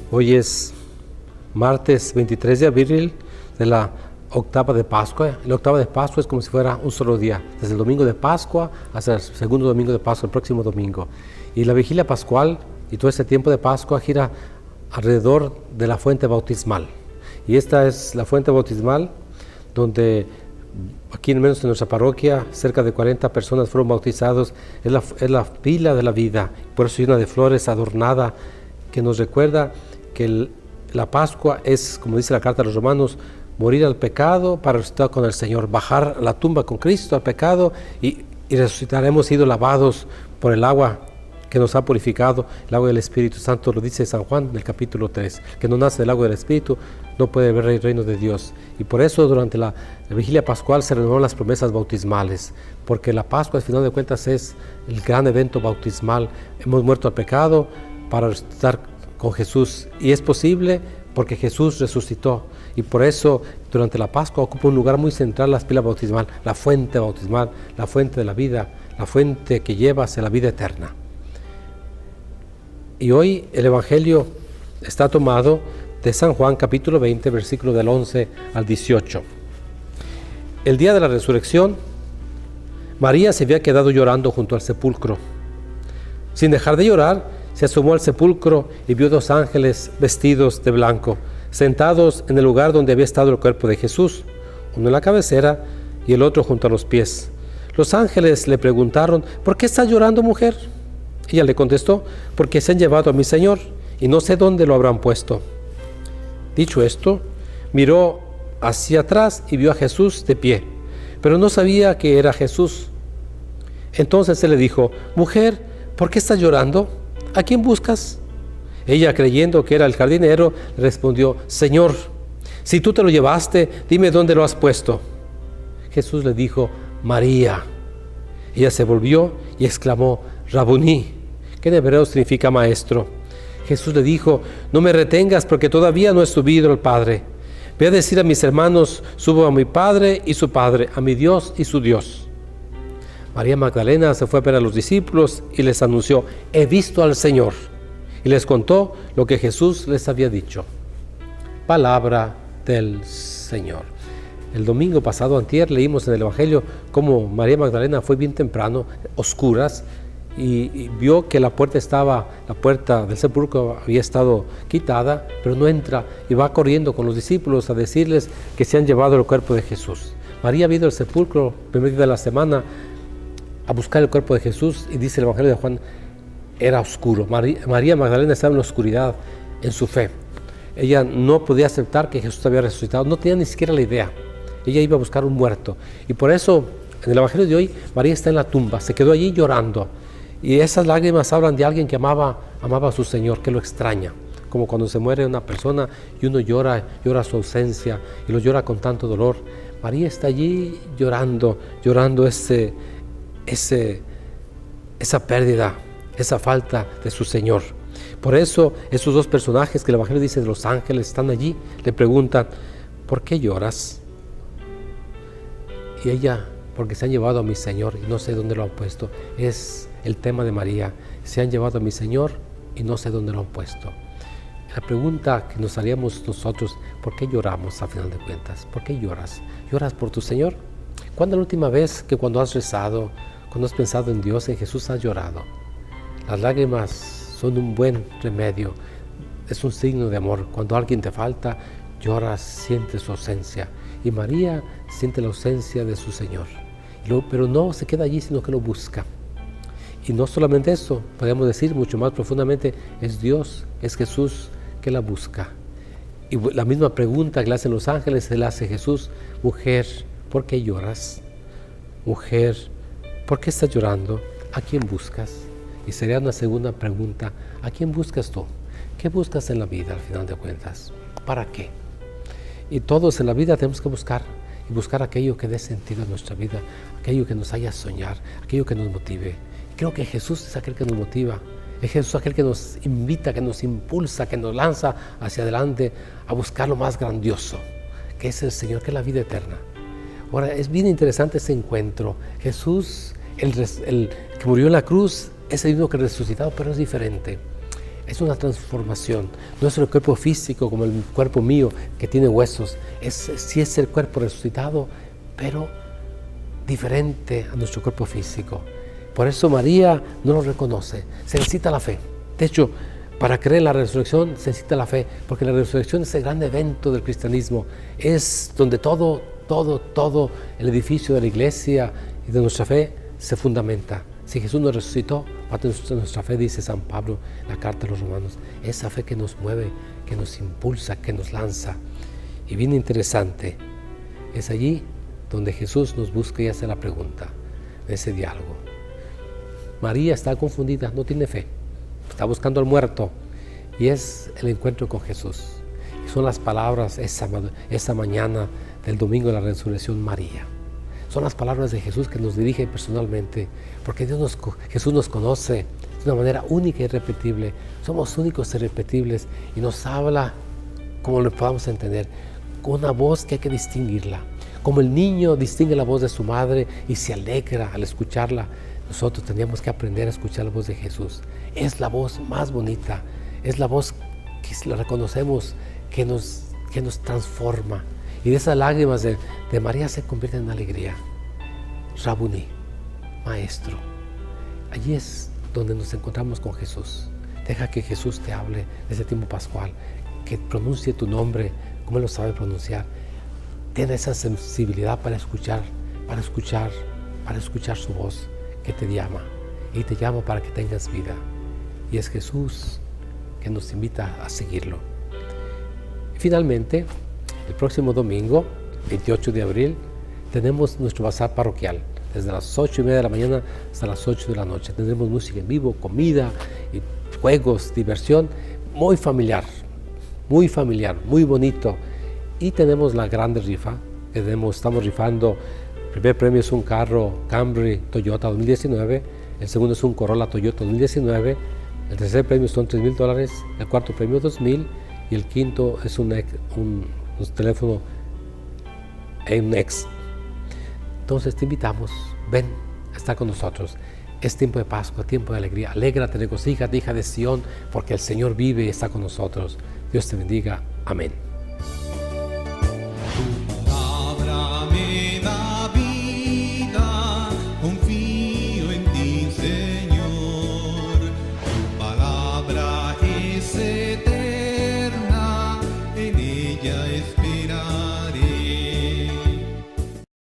Hoy es martes 23 de abril de la octava de Pascua. La octava de Pascua es como si fuera un solo día, desde el domingo de Pascua hasta el segundo domingo de Pascua, el próximo domingo. Y la vigilia pascual y todo ese tiempo de Pascua gira alrededor de la fuente bautismal. Y esta es la fuente bautismal donde aquí en menos de nuestra parroquia cerca de 40 personas fueron bautizados. Es la pila de la vida, por eso llena de flores, adornada, que nos recuerda que la Pascua es, como dice la carta a los Romanos, morir al pecado para resucitar con el Señor, bajar a la tumba con Cristo al pecado y resucitar. Hemos sido lavados por el agua que nos ha purificado, el agua del Espíritu Santo. Lo dice San Juan en el capítulo 3, que no nace del agua del Espíritu no puede ver el reino de Dios. Y por eso durante la vigilia pascual se renovan las promesas bautismales, porque la Pascua al final de cuentas es el gran evento bautismal. Hemos muerto al pecado para resucitar con Jesús, y es posible porque Jesús resucitó, y por eso durante la Pascua ocupa un lugar muy central la pila bautismal, la fuente de la vida, la fuente que lleva hacia la vida eterna. Y hoy el Evangelio está tomado de San Juan capítulo 20, versículo del 11 al 18. El día de la resurrección, María se había quedado llorando junto al sepulcro. Sin dejar de llorar, se asomó al sepulcro y vio dos ángeles vestidos de blanco, sentados en el lugar donde había estado el cuerpo de Jesús, uno en la cabecera y el otro junto a los pies. Los ángeles le preguntaron: ¿por qué estás llorando, mujer? Ella le contestó: porque se han llevado a mi Señor y no sé dónde lo habrán puesto. Dicho esto, miró hacia atrás y vio a Jesús de pie, pero no sabía que era Jesús. Entonces él le dijo: mujer, ¿por qué estás llorando? ¿A quién buscas? Ella, creyendo que era el jardinero, le respondió: Señor, si tú te lo llevaste, dime dónde lo has puesto. Jesús le dijo: María. Ella se volvió y exclamó: Rabuní, que en hebreo significa maestro. Jesús le dijo: no me retengas, porque todavía no he subido al Padre. Ve a decir a mis hermanos: subo a mi Padre y su Padre, a mi Dios y su Dios. María Magdalena se fue a ver a los discípulos y les anunció: he visto al Señor. Y les contó lo que Jesús les había dicho. Palabra del Señor. El domingo pasado, antier, leímos en el Evangelio cómo María Magdalena fue bien temprano, oscuras, y vio que la puerta del sepulcro había estado quitada, pero no entra, y va corriendo con los discípulos a decirles que se han llevado el cuerpo de Jesús. María ha ido al sepulcro, primer día de la semana, a buscar el cuerpo de Jesús, y dice el Evangelio de Juan, era oscuro. María Magdalena estaba en la oscuridad en su fe. Ella no podía aceptar que Jesús había resucitado, no tenía ni siquiera la idea. Ella iba a buscar un muerto, y por eso en el Evangelio de hoy María está en la tumba, se quedó allí llorando, y esas lágrimas hablan de alguien que amaba a su Señor, que lo extraña, como cuando se muere una persona y uno llora su ausencia y lo llora con tanto dolor. María está allí llorando esa pérdida, esa falta de su Señor. Por eso esos dos personajes que el Evangelio dice de los ángeles están allí, le preguntan: ¿por qué lloras? Y ella: porque se han llevado a mi Señor y no sé dónde lo han puesto. Es el tema de María: se han llevado a mi Señor y no sé dónde lo han puesto. La pregunta que nos haríamos nosotros: ¿por qué lloramos a final de cuentas? ¿Por qué lloras? ¿Lloras por tu Señor? ¿Cuándo es la última vez que cuando has rezado, cuando has pensado en Dios, en Jesús, has llorado? Las lágrimas son un buen remedio, es un signo de amor. Cuando alguien te falta, lloras, sientes su ausencia. Y María siente la ausencia de su Señor. Pero no se queda allí, sino que lo busca. Y no solamente eso, podemos decir mucho más profundamente, es Dios, es Jesús que la busca. Y la misma pregunta que le hacen los ángeles se la hace Jesús: mujer, ¿por qué lloras? Mujer, ¿por qué estás llorando? ¿A quién buscas? Y sería una segunda pregunta: ¿a quién buscas tú? ¿Qué buscas en la vida al final de cuentas? ¿Para qué? Y todos en la vida tenemos que buscar, y buscar aquello que dé sentido a nuestra vida, aquello que nos haga soñar, aquello que nos motive. Creo que Jesús es aquel que nos motiva, es Jesús aquel que nos invita, que nos impulsa, que nos lanza hacia adelante a buscar lo más grandioso, que es el Señor, que es la vida eterna. Ahora, es bien interesante ese encuentro. Jesús, el que murió en la cruz, es el mismo que resucitado, pero es diferente. Es una transformación. No es el cuerpo físico como el cuerpo mío que tiene huesos. Sí es el cuerpo resucitado, pero diferente a nuestro cuerpo físico. Por eso María no lo reconoce. Se necesita la fe. De hecho, para creer en la resurrección se necesita la fe, porque la resurrección es el gran evento del cristianismo. Es donde todo el edificio de la iglesia y de nuestra fe se fundamenta. Si Jesús nos resucitó, parte de nuestra fe, dice San Pablo en la carta a los romanos, esa fe que nos mueve, que nos impulsa, que nos lanza. Y bien interesante, es allí donde Jesús nos busca y hace la pregunta, en ese diálogo. María está confundida, no tiene fe, está buscando al muerto, y es el encuentro con Jesús. Y son las palabras esa mañana del domingo de la resurrección, María. Son las palabras de Jesús que nos dirige personalmente, porque Jesús nos conoce de una manera única y irrepetible. Somos únicos e irrepetibles, y nos habla como lo podamos entender, con una voz que hay que distinguirla. Como el niño distingue la voz de su madre y se alegra al escucharla, nosotros teníamos que aprender a escuchar la voz de Jesús. Es la voz más bonita, es la voz que la reconocemos, que nos transforma. Y de esas lágrimas de María se convierten en alegría. Rabuní, maestro. Allí es donde nos encontramos con Jesús. Deja que Jesús te hable de ese tiempo pascual, que pronuncie tu nombre como Él lo sabe pronunciar. Ten esa sensibilidad para escuchar su voz que te llama, y te llama para que tengas vida. Y es Jesús que nos invita a seguirlo. Y finalmente, el próximo domingo, 28 de abril, tenemos nuestro bazar parroquial, desde las 8:30 de la mañana hasta las 8 de la noche. Tendremos música en vivo, comida, y juegos, diversión, muy familiar, muy bonito. Y tenemos la grande rifa, estamos rifando. El primer premio es un carro Camry Toyota 2019, el segundo es un Corolla Toyota 2019, el tercer premio son $3,000, el cuarto premio $2,000 y el quinto es un teléfono X. Entonces te invitamos, ven a estar con nosotros. Es tiempo de Pascua, tiempo de alegría. Alégrate, regocíjate, hija de Sión, porque el Señor vive y está con nosotros. Dios te bendiga. Amén.